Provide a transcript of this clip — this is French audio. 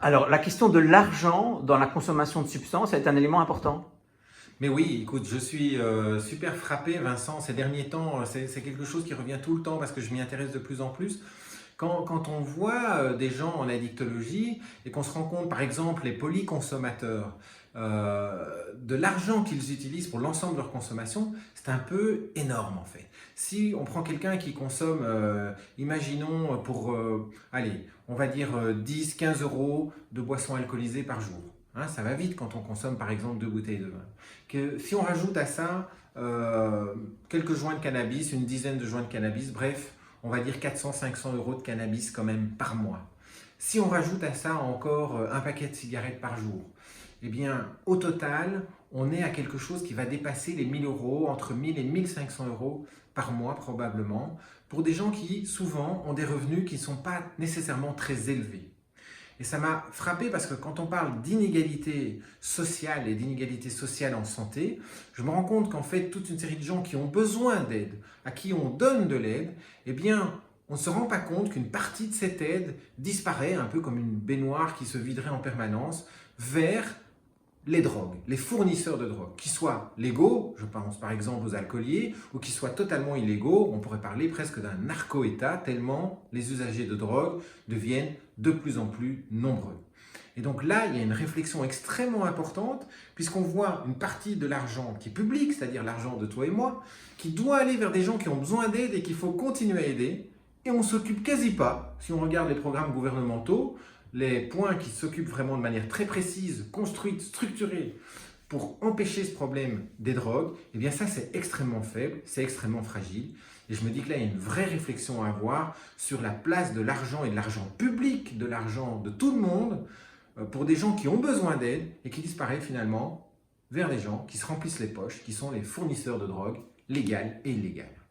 Alors, la question de l'argent dans la consommation de substances est un élément important. Mais oui, écoute, je suis super frappé, Vincent, ces derniers temps, c'est quelque chose qui revient tout le temps parce que je m'y intéresse de plus en plus. Quand on voit des gens en addictologie et qu'on se rend compte, par exemple, les polyconsommateurs, de l'argent qu'ils utilisent pour l'ensemble de leur consommation, c'est un peu énorme en fait. Si on prend quelqu'un qui consomme, imaginons pour, allez, on va dire 10-15 euros de boissons alcoolisées par jour. Hein, ça va vite quand on consomme par exemple 2 bouteilles de vin. Si on rajoute à ça quelques joints de cannabis, une dizaine de joints de cannabis, bref, on va dire 400-500 euros de cannabis quand même par mois. Si on rajoute à ça encore un paquet de cigarettes par jour, eh bien au total, on est à quelque chose qui va dépasser les 1000 euros, entre 1000 et 1500 euros par mois probablement, pour des gens qui souvent ont des revenus qui ne sont pas nécessairement très élevés. Et ça m'a frappé parce que quand on parle d'inégalité sociale et d'inégalité sociale en santé, je me rends compte qu'en fait, toute une série de gens qui ont besoin d'aide, à qui on donne de l'aide, eh bien, on ne se rend pas compte qu'une partie de cette aide disparaît, un peu comme une baignoire qui se viderait en permanence, vers les drogues, les fournisseurs de drogues, qu'ils soient légaux, je pense par exemple aux alcooliers, ou qu'ils soient totalement illégaux, on pourrait parler presque d'un narco-état, tellement les usagers de drogue deviennent de plus en plus nombreux. Et donc là, il y a une réflexion extrêmement importante, puisqu'on voit une partie de l'argent qui est public, c'est-à-dire l'argent de toi et moi, qui doit aller vers des gens qui ont besoin d'aide et qu'il faut continuer à aider, et on ne s'occupe quasi pas, si on regarde les programmes gouvernementaux, les points qui s'occupent vraiment de manière très précise, construite, structurée, pour empêcher ce problème des drogues, eh bien ça c'est extrêmement faible, c'est extrêmement fragile. Et je me dis que là il y a une vraie réflexion à avoir sur la place de l'argent et de l'argent public, de l'argent de tout le monde, pour des gens qui ont besoin d'aide et qui disparaissent finalement vers les gens qui se remplissent les poches, qui sont les fournisseurs de drogue, légales et illégales.